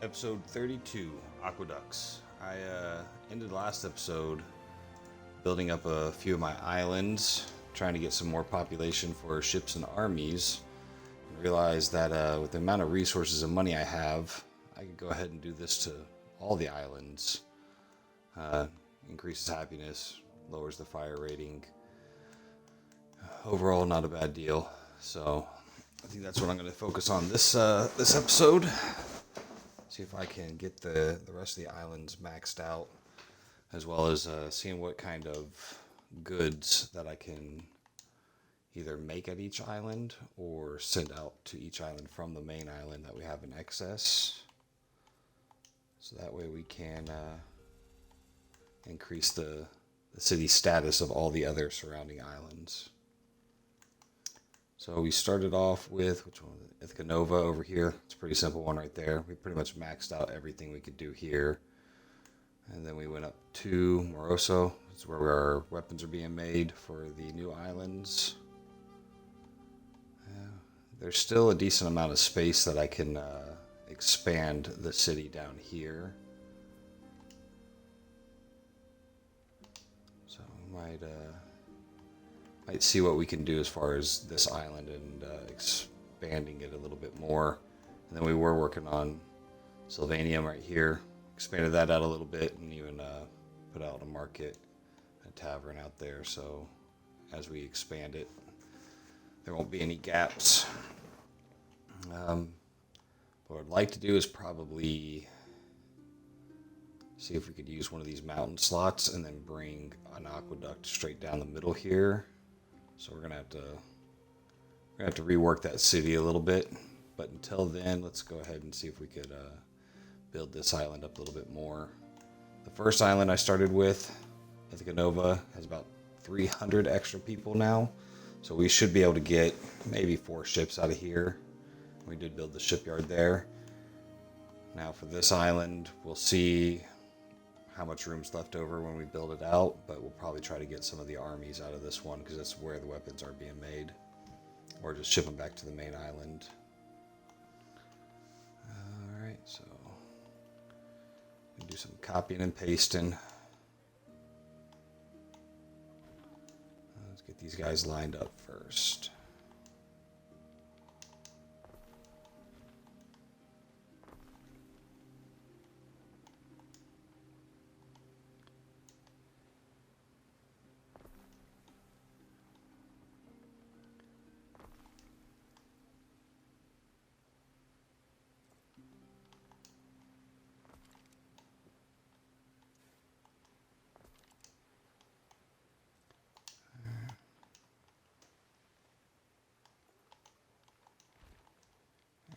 Episode 32, Aqueducts. I ended last episode building up a few of my islands, trying to get some more population for ships and armies, and realized that with the amount of resources and money I have, I could go ahead and do this to all the islands. Increases happiness, lowers the fire rating. Overall, not a bad deal. So I think that's what I'm going to focus on this episode. See if I can get the rest of the islands maxed out, as well as seeing what kind of goods that I can either make at each island or send out to each island from the main island that we have in excess. So that way we can increase the city status of all the other surrounding islands. So we started off with, which one? Ithaca Nova over here. It's a pretty simple one right there. We pretty much maxed out everything we could do here. And then we went up to Moroso. It's where our weapons are being made for the new islands. There's still a decent amount of space that I can expand the city down here. So we might see what we can do as far as this island and expanding it a little bit more. And then we were working on Sylvanium right here. Expanded that out a little bit and even put out a market, a tavern out there. So as we expand it, there won't be any gaps. What I'd like to do is probably see if we could use one of these mountain slots and then bring an aqueduct straight down the middle here. So we're gonna have to rework that city a little bit. But until then, let's go ahead and see if we could build this island up a little bit more. The first island I started with, Ithaca Nova, has about 300 extra people now. So we should be able to get maybe 4 ships out of here. We did build the shipyard there. Now for this island, we'll see how much room's left over when we build it out, but we'll probably try to get some of the armies out of this one because that's where the weapons are being made, or just ship them back to the main island. Alright, so we do some copying and pasting. Let's get these guys lined up first.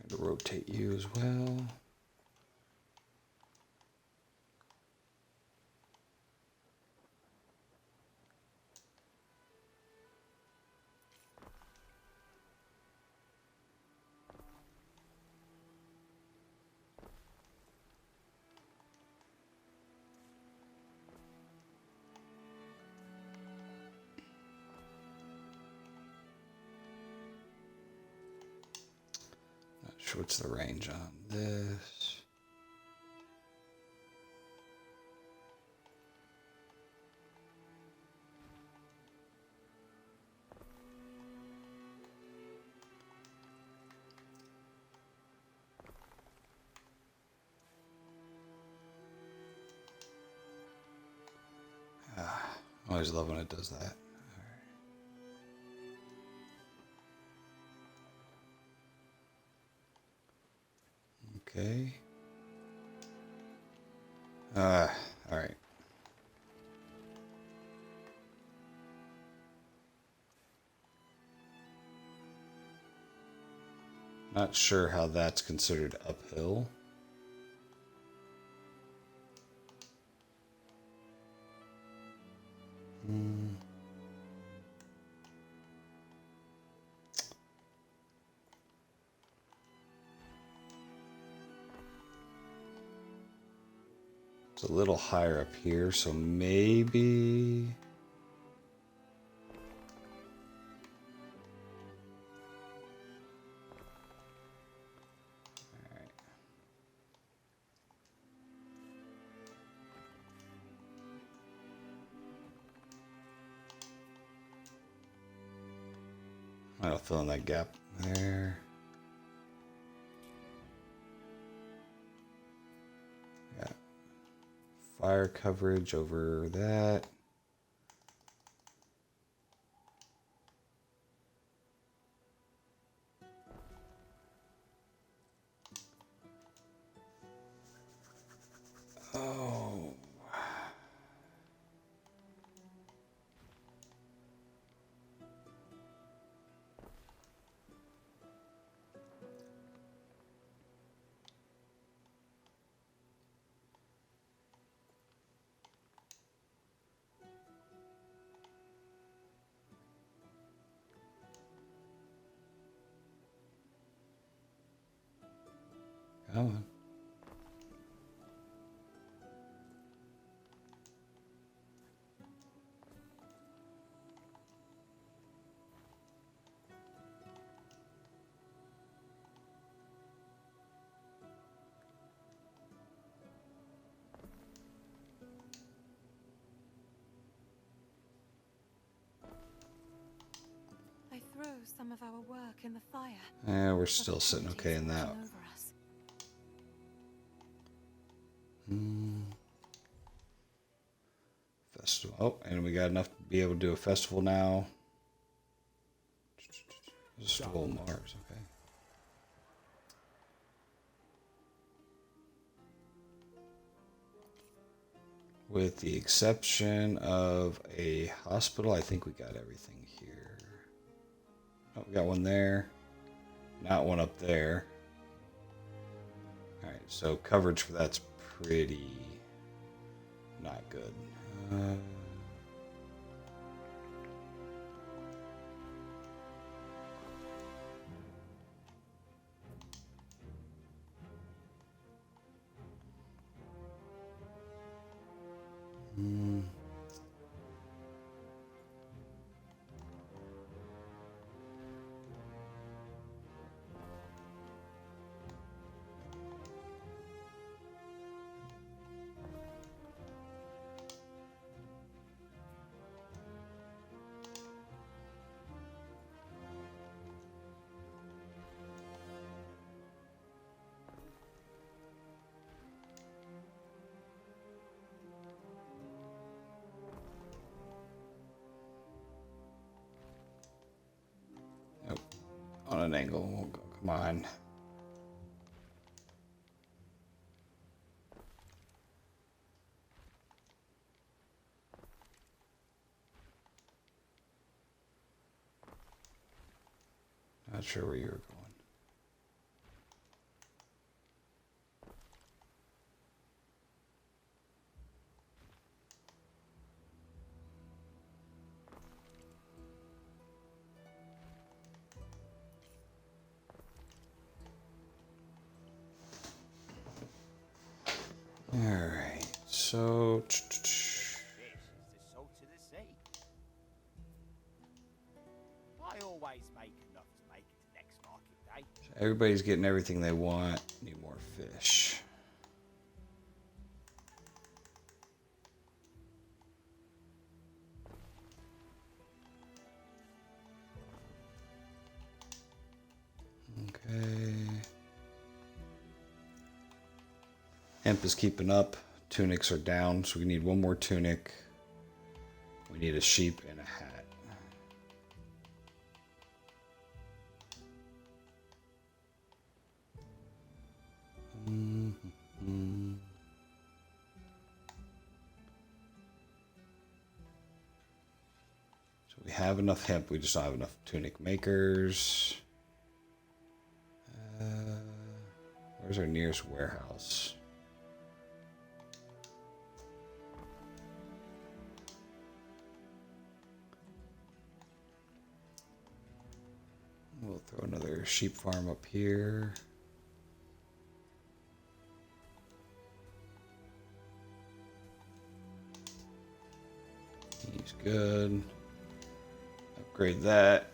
To rotate you as well. What's the range on this? I always love when it does that. Okay. All right. Not sure how that's considered uphill. It's a little higher up here, so maybe... I'll fill in that gap there. Got fire coverage over that. Oh. Come on. I threw some of our work in the fire. Yeah, we're still sitting okay in that. Festival. Oh, and we got enough to be able to do a festival now. Stole Mars, okay. With the exception of a hospital, I think we got everything here. Oh, we got one there. Not one up there. Alright, so coverage for that's pretty not good. Nope. On an angle. We'll go. Come on. Not sure where you were going. Alright, so... This is the salt of the sea. I always make enough to make it to next market day. Everybody's getting everything they want. Need more fish. Okay. Hemp is keeping up. Tunics are down, so we need one more tunic. We need a sheep and a hat. So we have enough hemp, we just don't have enough tunic makers. Where's our nearest warehouse? We'll throw another sheep farm up here. He's good. Upgrade that.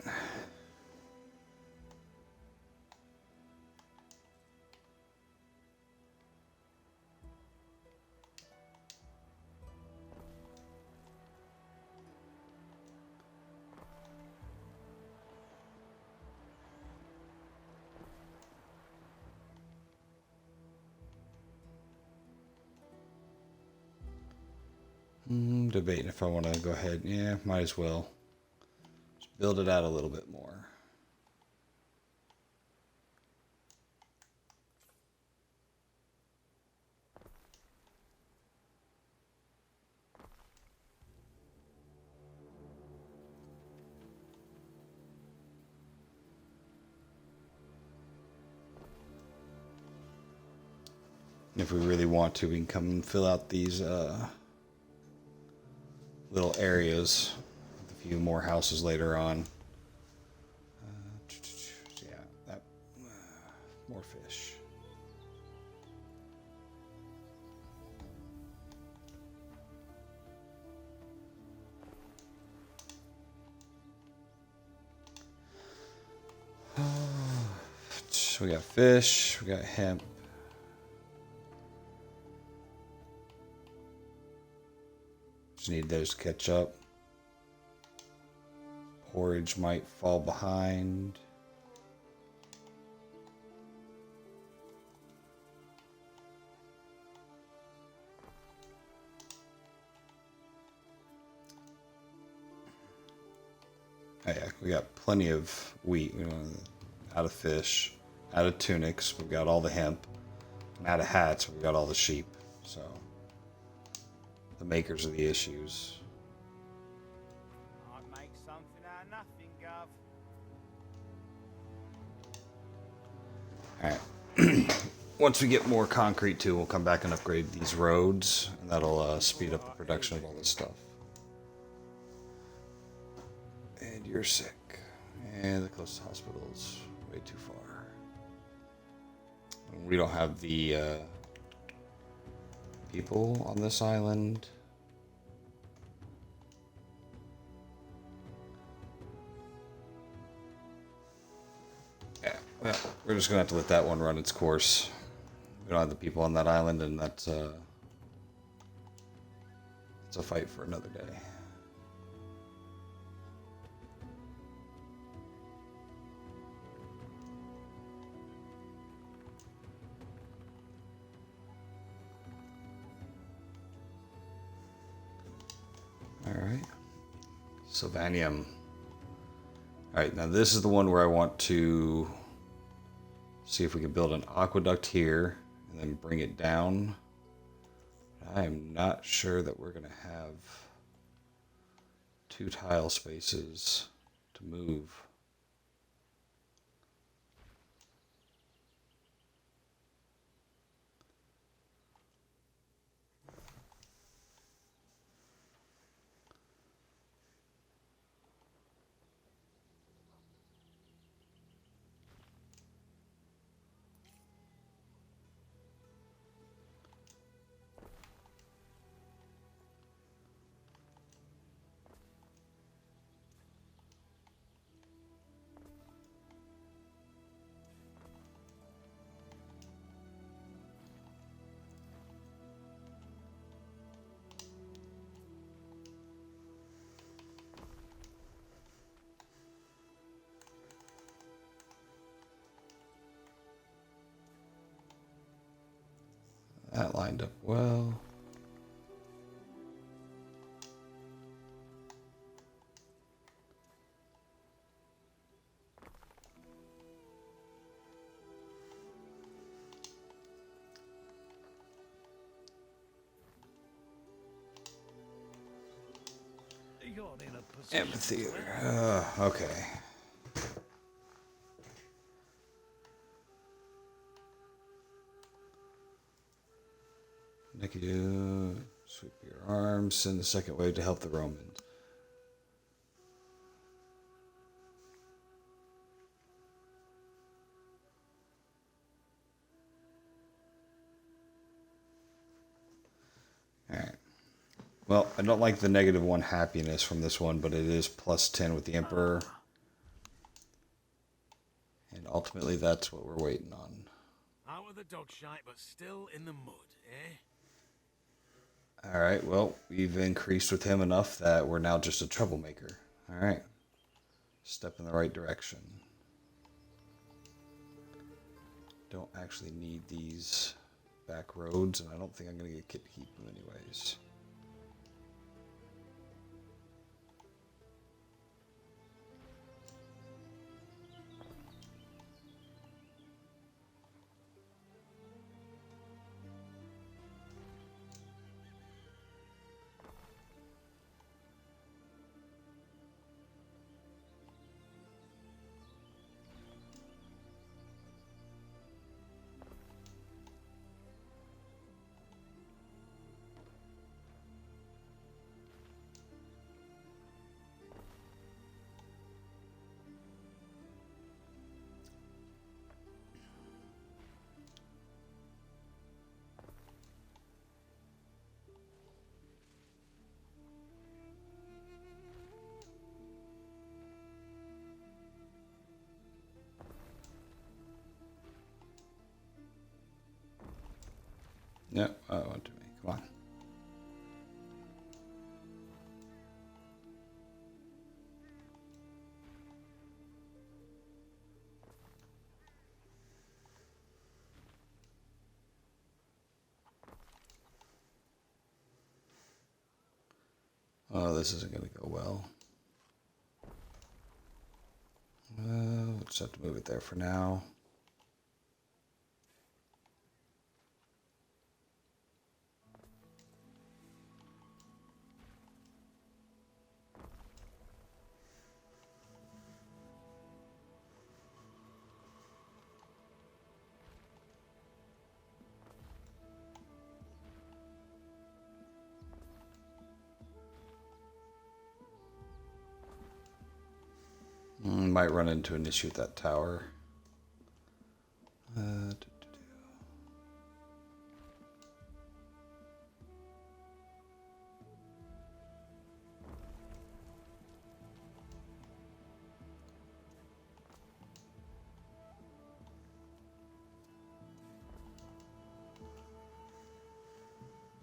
debating if I want to go ahead. Yeah, might as well. Just build it out a little bit more. If we really want to, we can come and fill out these little areas with a few more houses later on. Yeah, that more fish. We got fish, we got hemp. Just need those to catch up. Porridge might fall behind. Oh yeah, we got plenty of wheat. We don't out of fish, out of tunics. We've got all the hemp. And out of hats, we've got all the sheep. So the makers of the issues. I'd make something out of nothing, Gov. Alright. Once we get more concrete too, we'll come back and upgrade these roads. And that'll speed up the production of all this stuff. And you're sick. And the closest hospital's way too far. And we don't have the people on this island. Yeah, well, we're just gonna have to let that one run its course. We don't have the people on that island, and that's it's a fight for another day. Alright. Sylvanium. Alright, now this is the one where I want to see if we can build an aqueduct here and then bring it down. I am not sure that we're going to have 2 tile spaces to move. That lined up well. Amphitheater. Okay. Nikidu, sweep your arms, send the second wave to help the Romans. Alright. Well, I don't like the -1 happiness from this one, but it is +10 with the Emperor. And ultimately, that's what we're waiting on. Out of the dog shite, but still in the mud, eh? Alright, well, we've increased with him enough that we're now just a troublemaker. Alright. Step in the right direction. Don't actually need these back roads, and I don't think I'm going to get to keep them anyways. Yep. Oh, it to me. Come on. Oh, this isn't going to go well. We'll just have to move it there for now. Might run into an issue with that tower.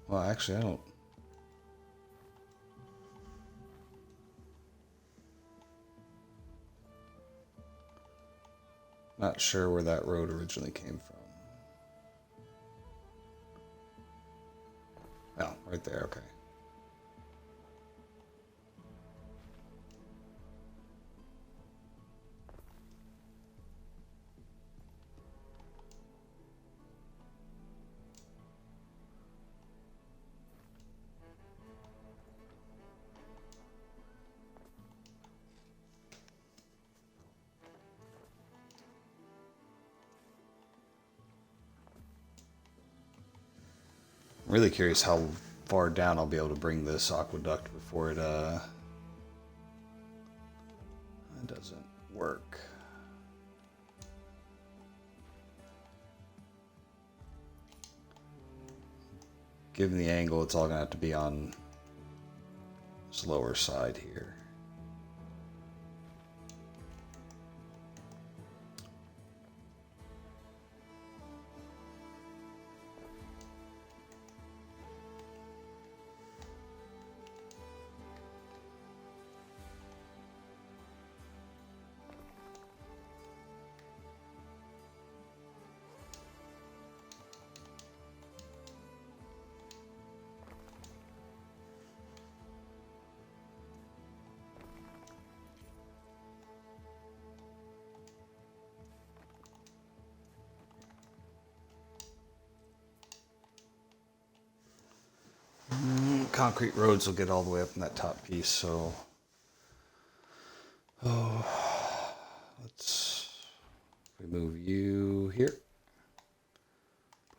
Well, actually, I don't. Not sure where that road originally came from. Oh, right there, okay. I'm really curious how far down I'll be able to bring this aqueduct before it doesn't work. Given the angle, it's all gonna have to be on this lower side here. Concrete roads will get all the way up in that top piece, so let's remove you here.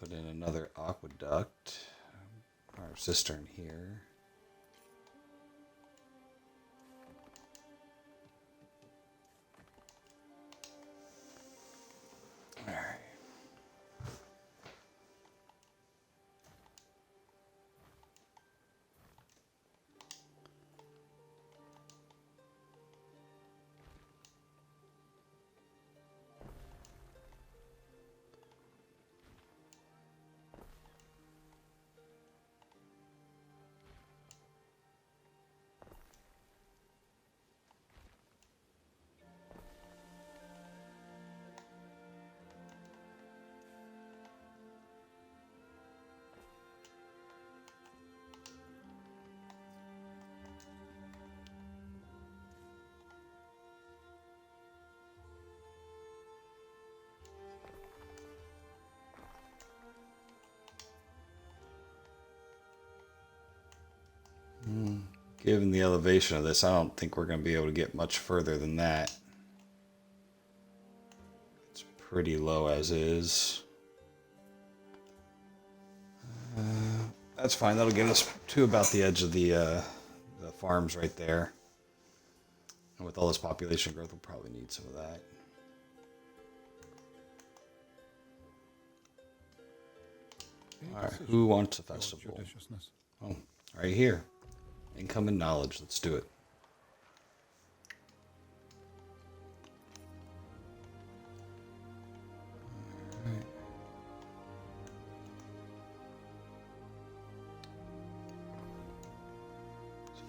Put in another aqueduct, our cistern here. All right. Given the elevation of this, I don't think we're going to be able to get much further than that. It's pretty low as is. That's fine. That'll get us to about the edge of the farms right there. And with all this population growth, we'll probably need some of that. All right, who wants a festival? Oh, right here. Income and knowledge. Let's do it. All right.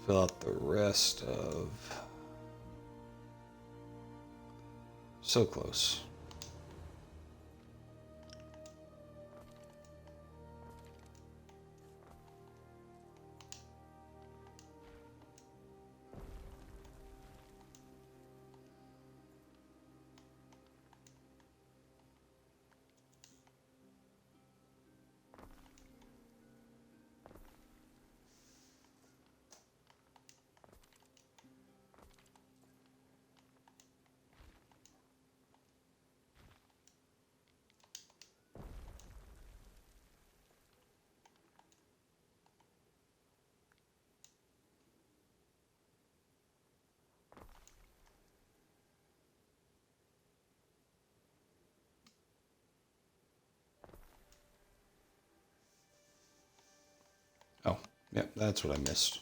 fill out the rest of... So close. Oh, yep, that's what I missed.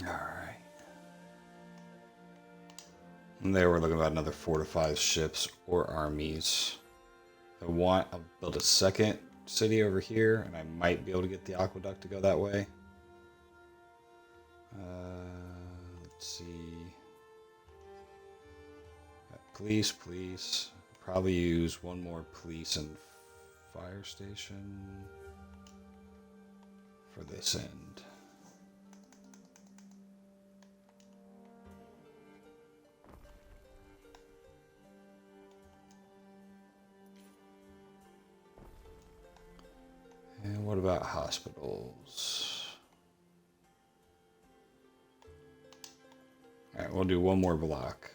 Alright. And there we're looking about another 4 to 5 ships or armies. I'll build a second city over here, and I might be able to get the aqueduct to go that way. Let's see. Police. Probably use one more police and fire station for this end. And what about hospitals? All right, we'll do one more block.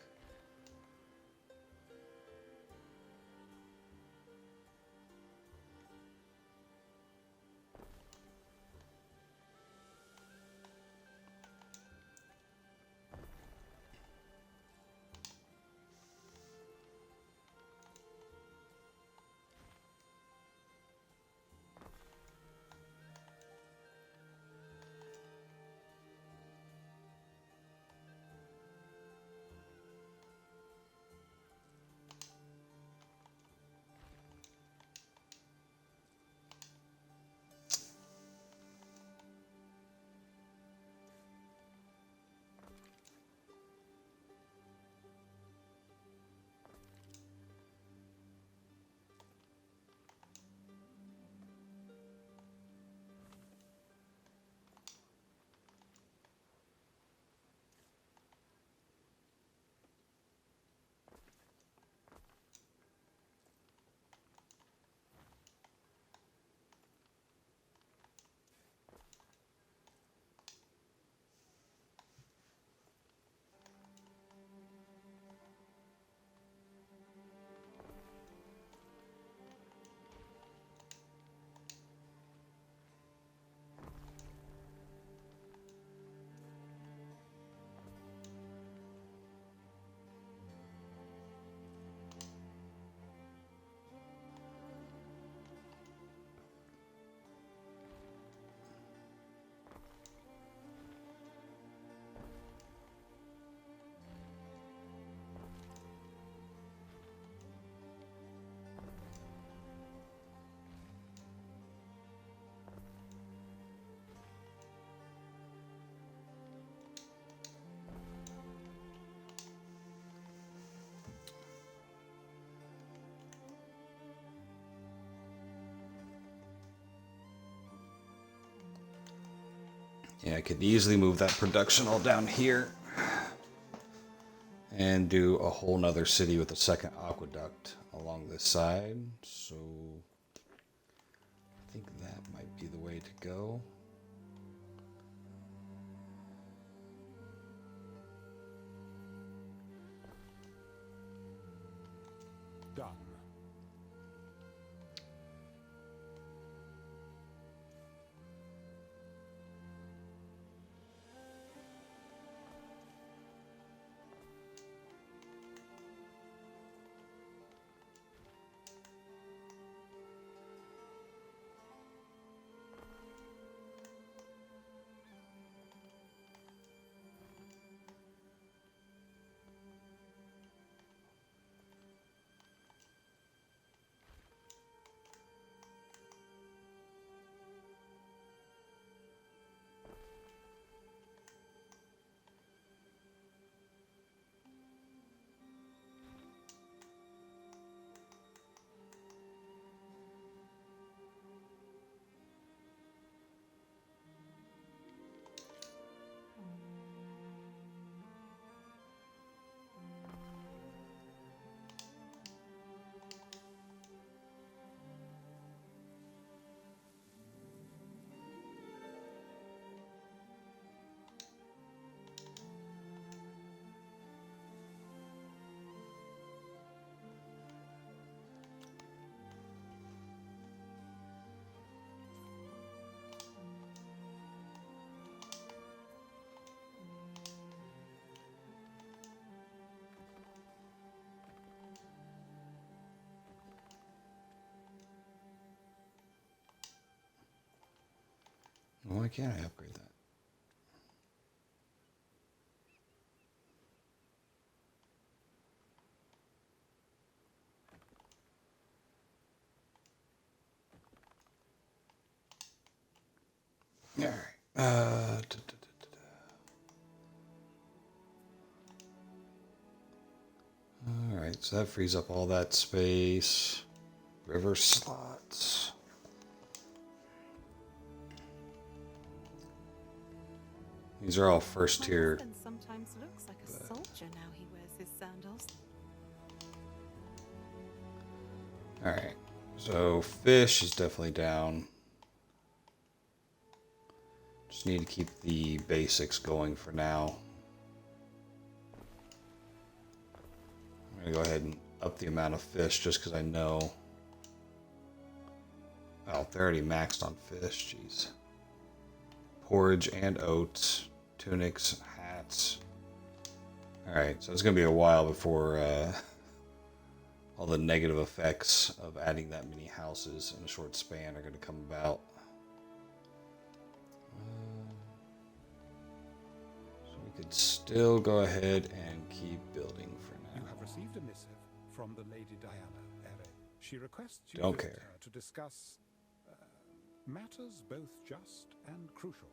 Yeah, I could easily move that production all down here and do a whole nother city with a second aqueduct along this side. So I think that might be the way to go. Done. Why can't I upgrade that? All right. All right, so that frees up all that space. River slots. These are all first My tier. husband sometimes looks like a soldier now he wears his sandals. All right, so fish is definitely down. Just need to keep the basics going for now. I'm gonna go ahead and up the amount of fish just because I know. Oh, they're already maxed on fish. Jeez. Porridge and oats, tunics, hats. All right, so it's gonna be a while before all the negative effects of adding that many houses in a short span are gonna come about. So we could still go ahead and keep building for now. You have received a missive from the Lady Diana, Ere. She requests you Don't visit care. her to discuss matters both just and crucial.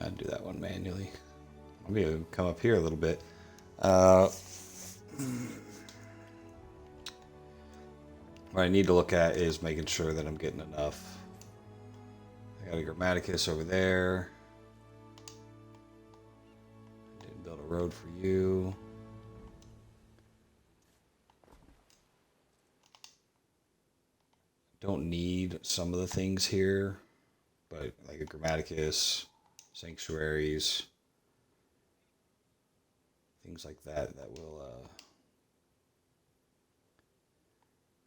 I'd do that one manually. I'll be able to come up here a little bit. What I need to look at is making sure that I'm getting enough. I got a Grammaticus over there. Didn't build a road for you. Don't need some of the things here, but like a Grammaticus, sanctuaries, things like that will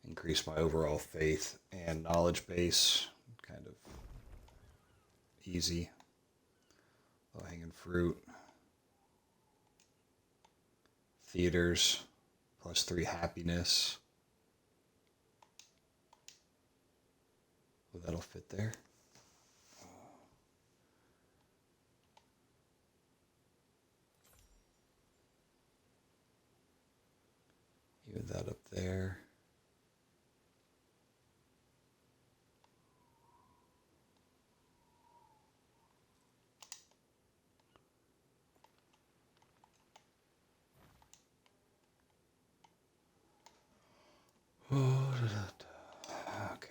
increase my overall faith and knowledge base. Kind of easy. Low hanging fruit. Theaters, +3 happiness. Oh, that'll fit there. Even that up there. Okay.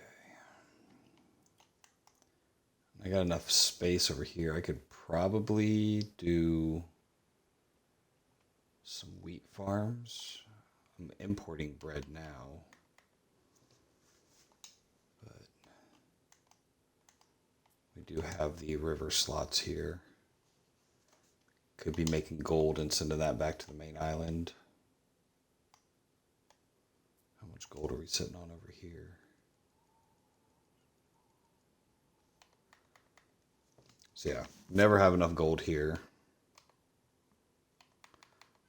I got enough space over here. I could probably do some wheat farms. I'm importing bread now. But we do have the river slots here. Could be making gold and sending that back to the main island. How much gold are we sitting on over here? So yeah, never have enough gold here.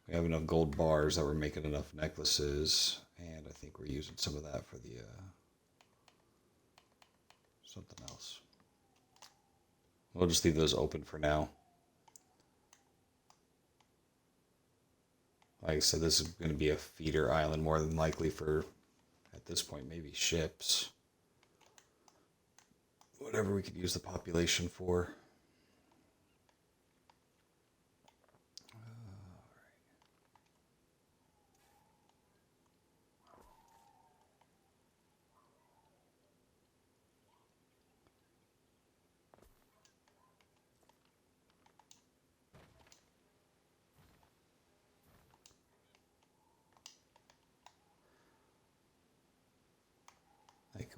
We have enough gold bars that we're making enough necklaces, and I think we're using some of that for the something else. We'll just leave those open for now. Like I said, this is going to be a feeder island more than likely for, at this point, maybe ships. Whatever we could use the population for.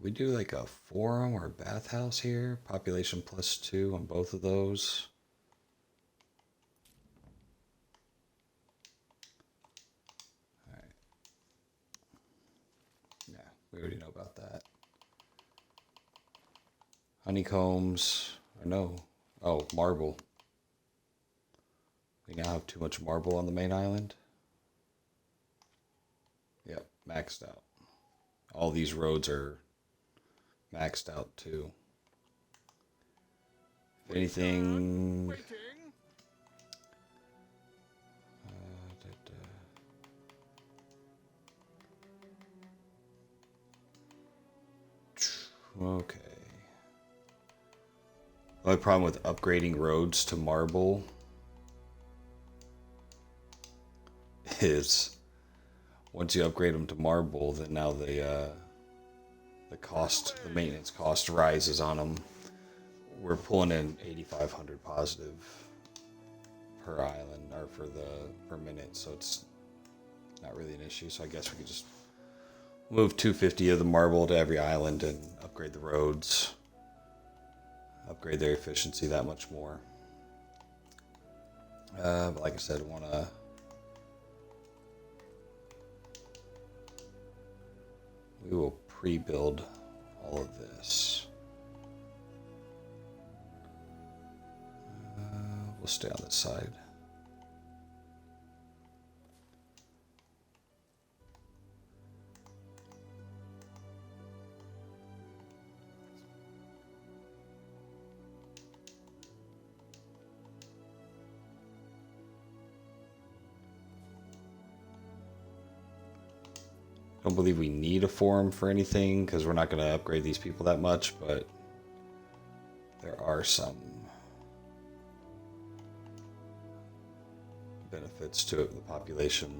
we do like a forum or a bathhouse here? Population +2 on both of those. Alright. Yeah, we already know about that. Honeycombs. Or no. Oh, marble. We now have too much marble on the main island. Yep, maxed out. All these roads are maxed out too. If anything, okay. The only problem with upgrading roads to marble is once you upgrade them to marble, then now the maintenance cost rises on them. We're pulling in 8,500 positive per island or per minute, so it's not really an issue. So I guess we could just move 250 of the marble to every island and upgrade the roads, upgrade their efficiency that much more. But like I said, we will pre-build all of this. We'll stay on this side. Don't believe we need a forum for anything because we're not going to upgrade these people that much, but there are some benefits to it, the population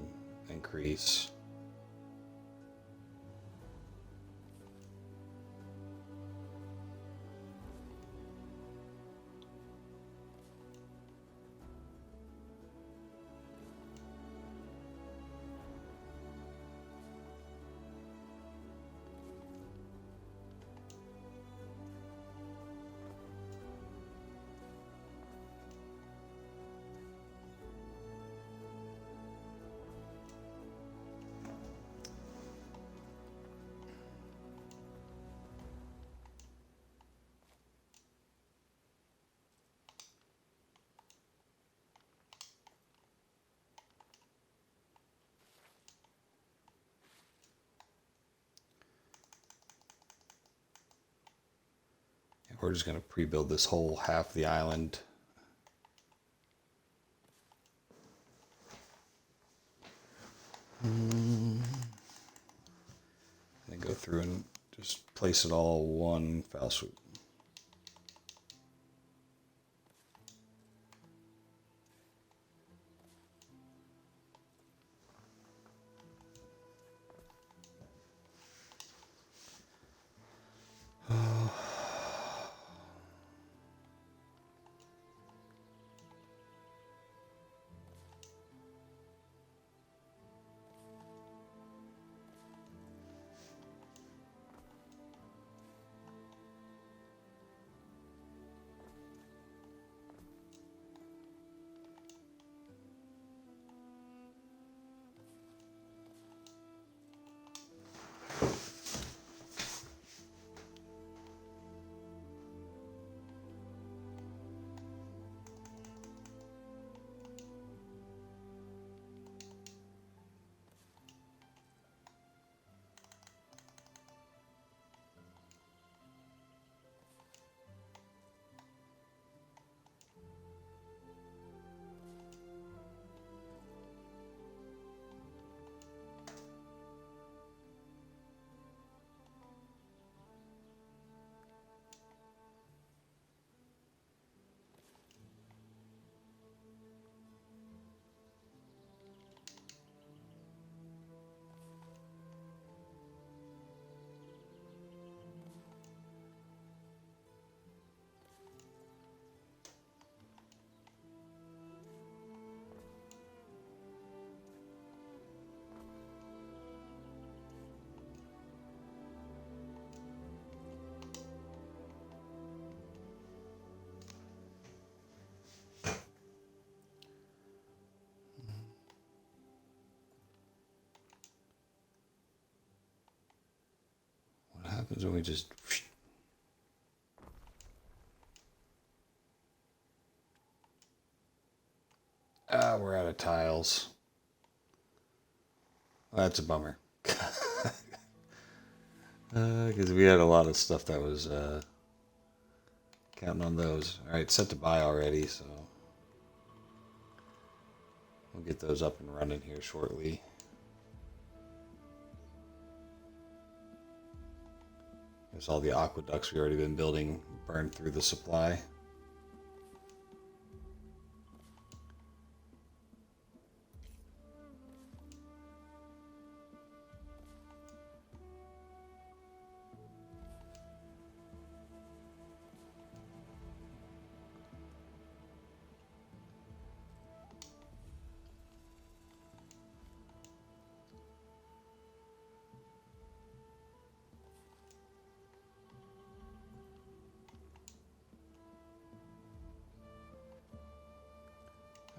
increase. We're just going to pre-build this whole half of the island. And then go through and just place it all one foul swoop. happens when we just... Ah, we're out of tiles. Well, that's a bummer. Because we had a lot of stuff that was counting on those. Alright, set to buy already, so we'll get those up and running here shortly. There's all the aqueducts we already been building burned through the supply.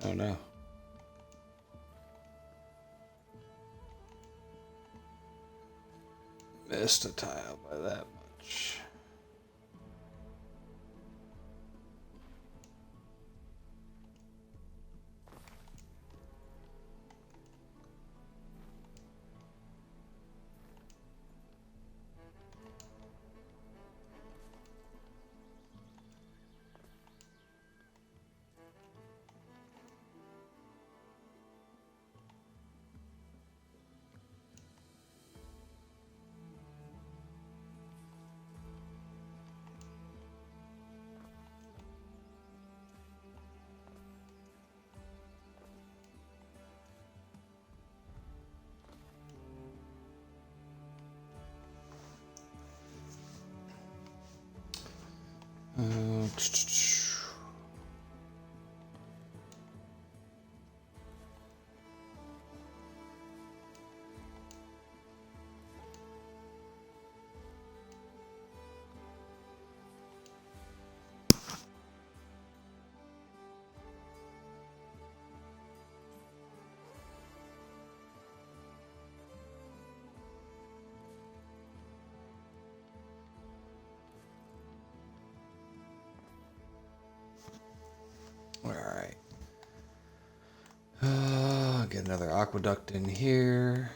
Oh no. Missed a tile by that much. Uh, Alright. Get another aqueduct in here.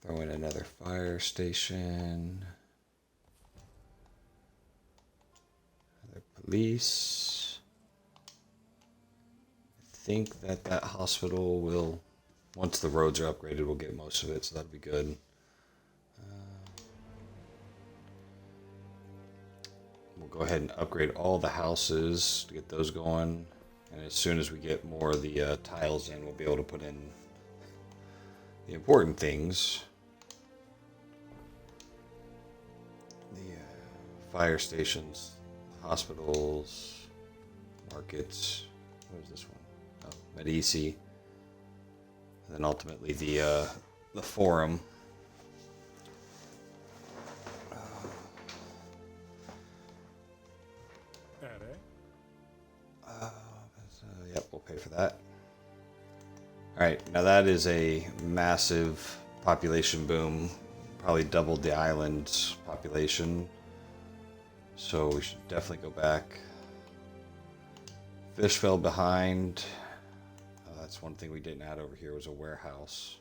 Throw in another fire station. Another police. I think that hospital will, once the roads are upgraded, we'll get most of it, so that'll be good. We'll go ahead and upgrade all the houses to get those going. And as soon as we get more of the tiles in, we'll be able to put in the important things. The fire stations, hospitals, markets. What is this one? Oh, Medici. And then ultimately the forum. Yep, we'll pay for that. Alright, now that is a massive population boom. Probably doubled the island's population. So we should definitely go back. Fish fell behind. That's one thing we didn't add over here was a warehouse.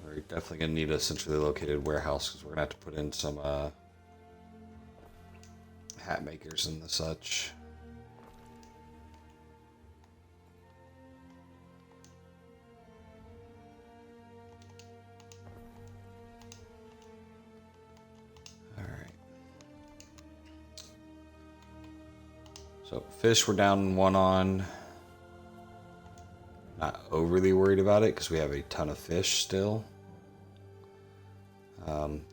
We're definitely going to need a centrally located warehouse because we're going to have to put in some hat makers and the such. So fish we're down one on. Not overly worried about it because we have a ton of fish still.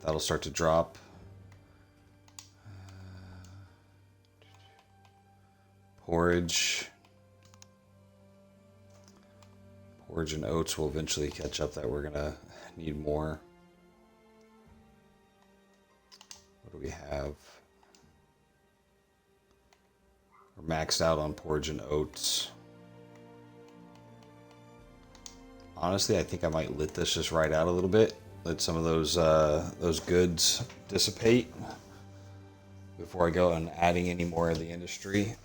That'll start to drop. Porridge. Porridge and oats will eventually catch up that we're gonna need more. What do we have? We're maxed out on porridge and oats. Honestly, I think I might let this just ride out a little bit. Let some of those goods dissipate before I go on adding any more of the industry.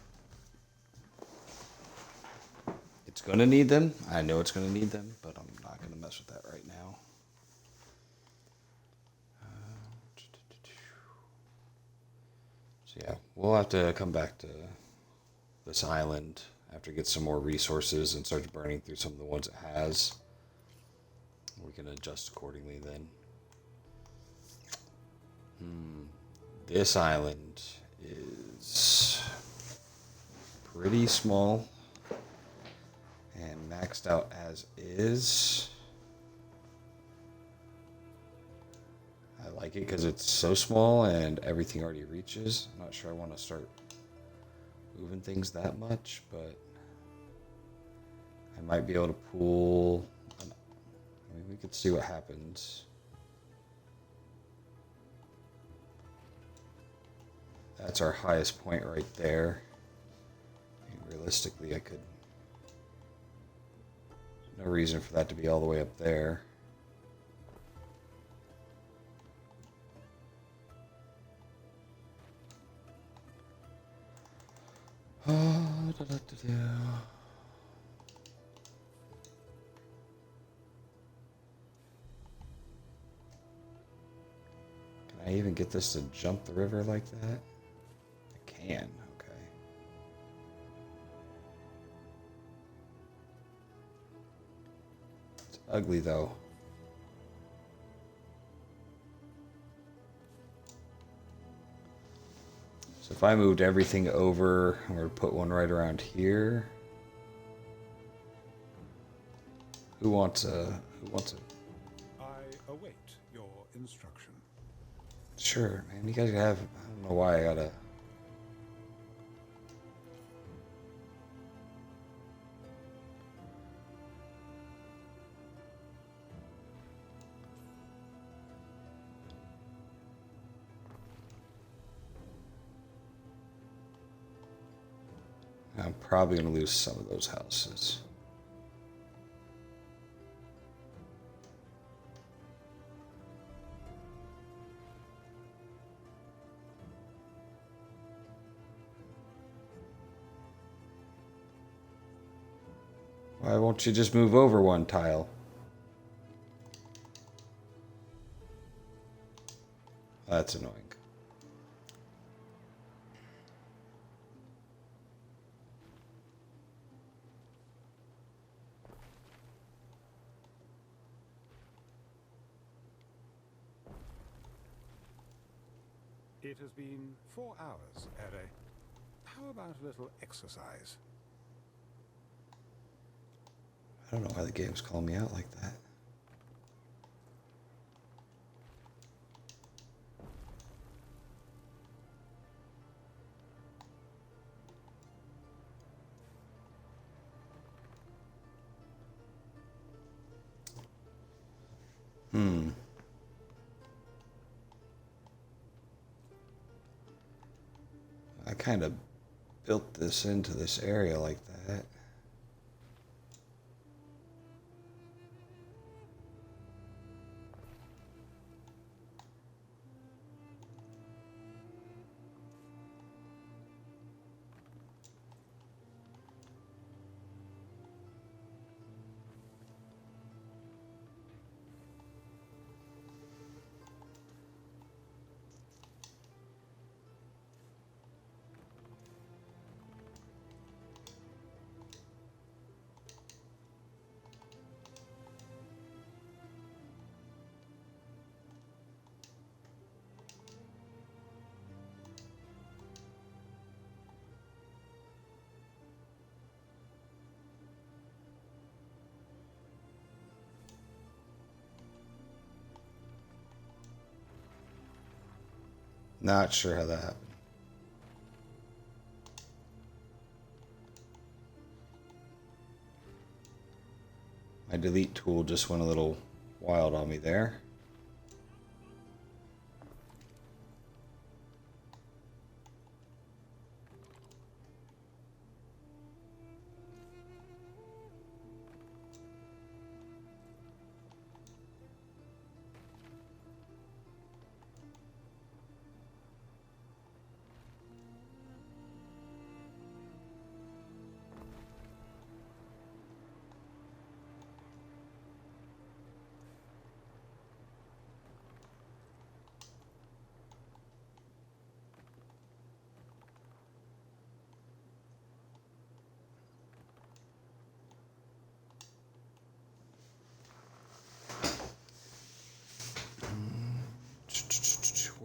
It's going to need them. I know it's going to need them, but I'm not going to mess with that right now. So yeah, we'll have to come back to this island after it gets some more resources and starts burning through some of the ones it has. We can adjust accordingly then. This island is pretty small and maxed out as is. I like it because it's so small and everything already reaches. I'm not sure I want to start moving things that much, but I might be able to pull. I mean, we could see what happens. That's our highest point right there. I mean, realistically, I could. No reason for that to be all the way up there. Oh, Can I even get this to jump the river like that? I can, okay. It's ugly though. So if I moved everything over, I'm going to put one right around here. Who wants a? I await your instruction. Sure, man. You guys have. I don't know why I gotta. I'm probably gonna lose some of those houses. Why won't you just move over one tile? That's annoying. It has been 4 hours, Ere. How about a little exercise? I don't know why the game's calling me out like that. I kind of built this into this area like that. Not sure how that happened. My delete tool just went a little wild on me there.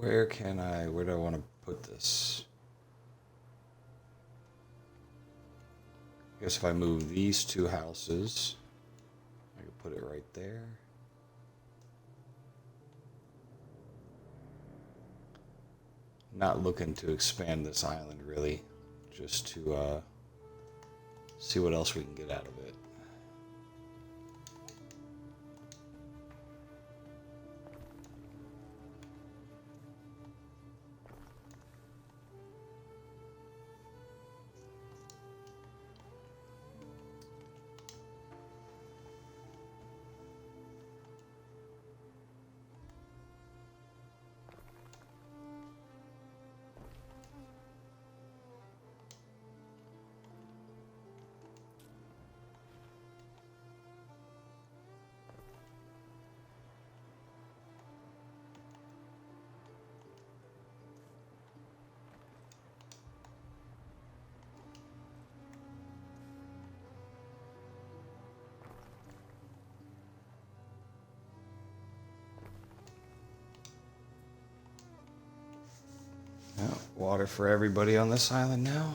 where do I want to put this? I guess if I move these two houses, I could put it right there. Not looking to expand this island really, just to see what else we can get out of it. Yeah, water for everybody on this island now.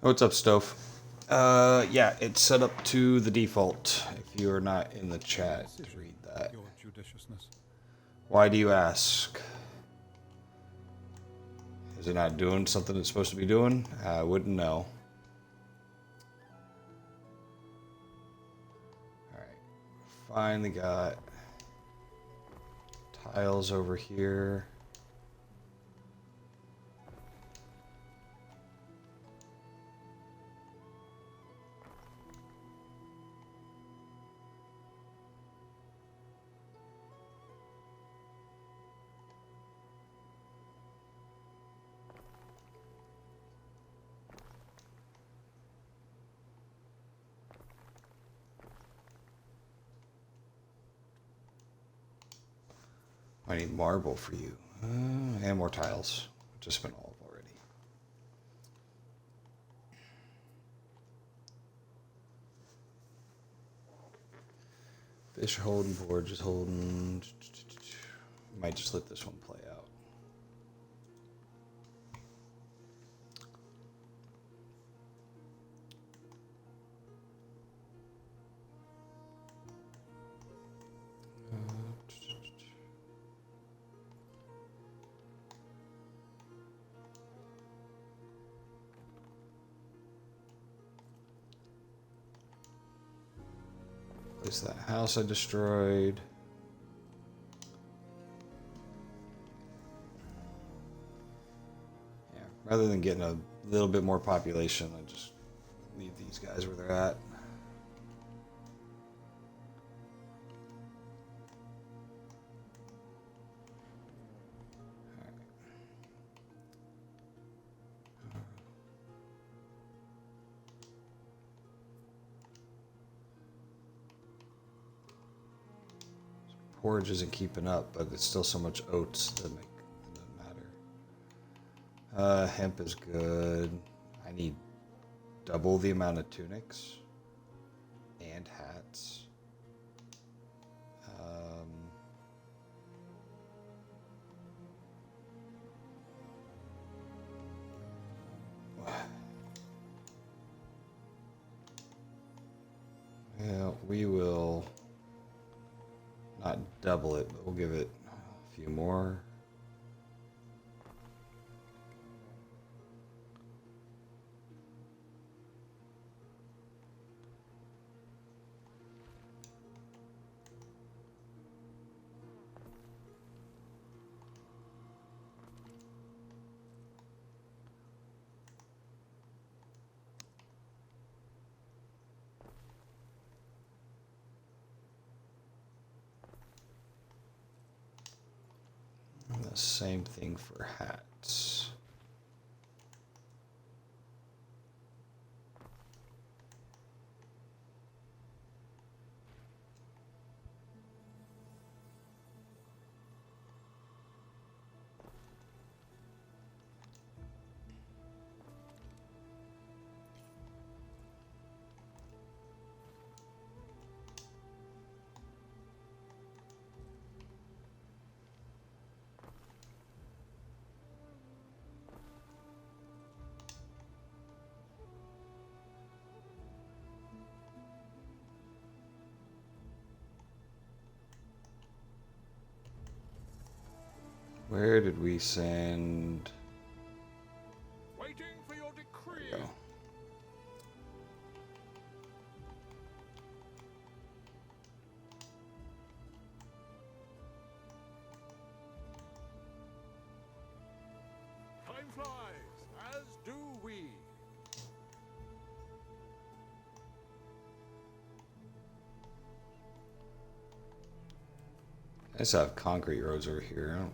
What's up, Stove? Yeah, it's set up to the default. If you are not in the chat, read that. Your judiciousness. Why do you ask? Is it not doing something it's supposed to be doing? I wouldn't know. Alright. Finally got tiles over here. I need marble for you. And more tiles. Just spent all of already. Fish are holding, Forge is holding. Might just let this one play out. Place that house I destroyed. Yeah, rather than getting a little bit more population, I just leave these guys where they're at. Porridge isn't keeping up, but it's still so much oats that it doesn't matter. Hemp is good. I need double the amount of tunics and hats. Yeah, we will not double it, but we'll give it a few more. And the same thing for hats. Where did we send? Waiting for your decree. There we go. Time flies, as do we. I just have concrete roads over here. I don't.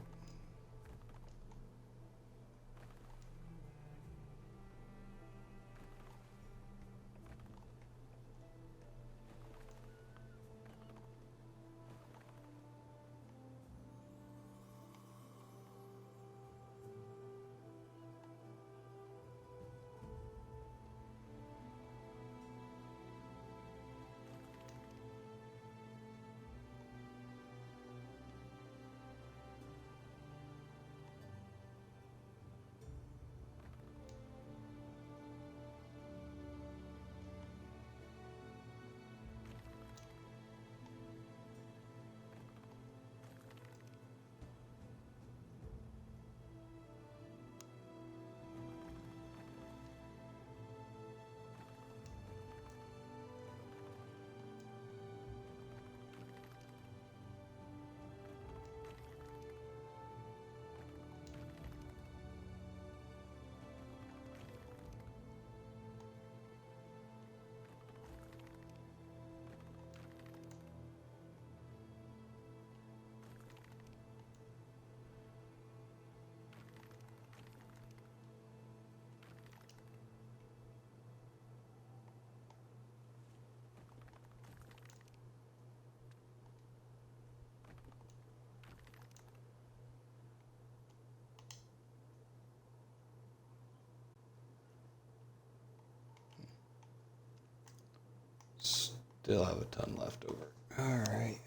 Still have a ton left over. All right.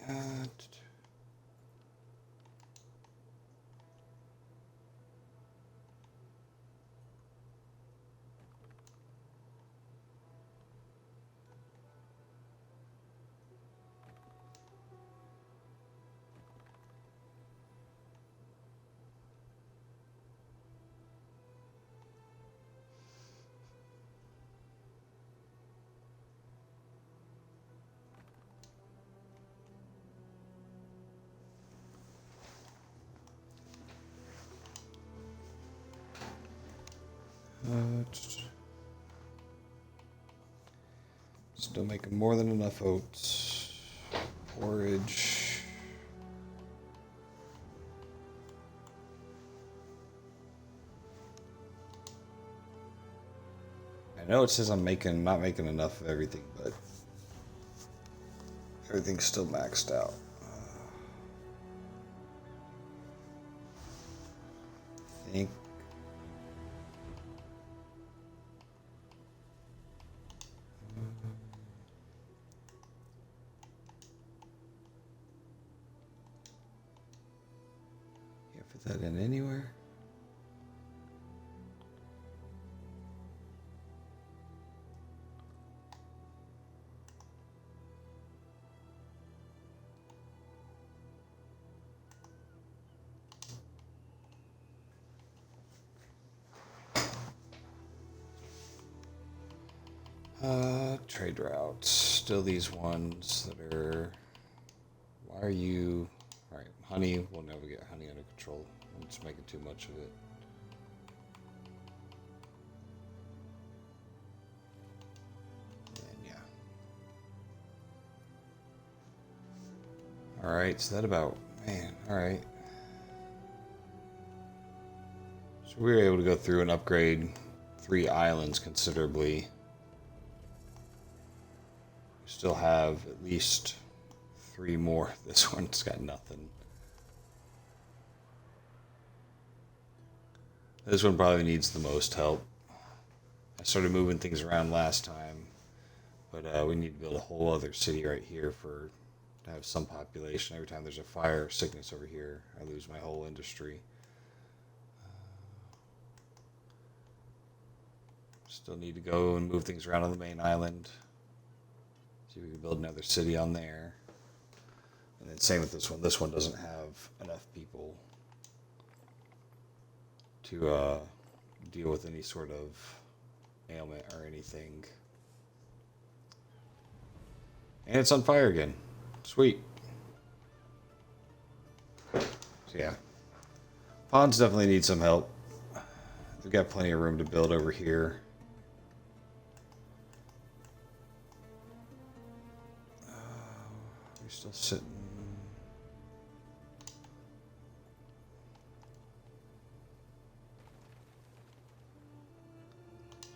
Still making more than enough oats. Porridge. I know it says I'm not making enough of everything, but everything's still maxed out. I think. Put that in anywhere. Trade routes. Still these ones that are. Why are you? All right, honey. We'll never get honey under control. I'm just making too much of it. And yeah. All right. So that about man. All right. So we were able to go through and upgrade 3 islands considerably. We still have at least 3 more. This one's got nothing. This one probably needs the most help. I started moving things around last time, but we need to build a whole other city right here to have some population. Every time there's a fire or sickness over here, I lose my whole industry. Still need to go and move things around on the main island. See if we can build another city on there. And then same with this one. This one doesn't have enough people. to deal with any sort of ailment or anything. And it's on fire again. Sweet. So yeah. Ponds definitely need some help. They've got plenty of room to build over here. We're still sitting.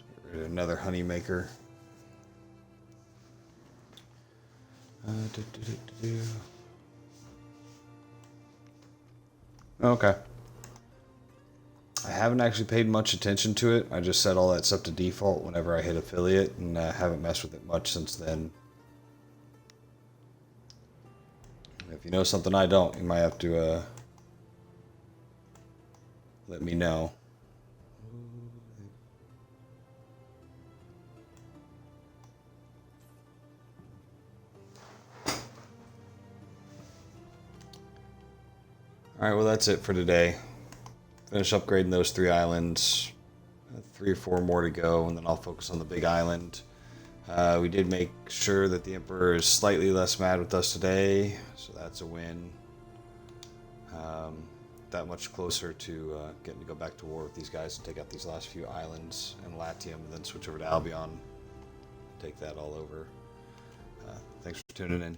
Get rid of another honey maker. Okay. I haven't actually paid much attention to it. I just set all that stuff to default whenever I hit affiliate, and haven't messed with it much since then. If you know something I don't, you might have to let me know. Alright, well that's it for today. Finish upgrading those 3 islands. 3 or 4 more to go, and then I'll focus on the big island. We did make sure that the Emperor is slightly less mad with us today, so that's a win. That much closer to getting to go back to war with these guys and take out these last few islands in Latium, and then switch over to Albion. Take that all over. Thanks for tuning in.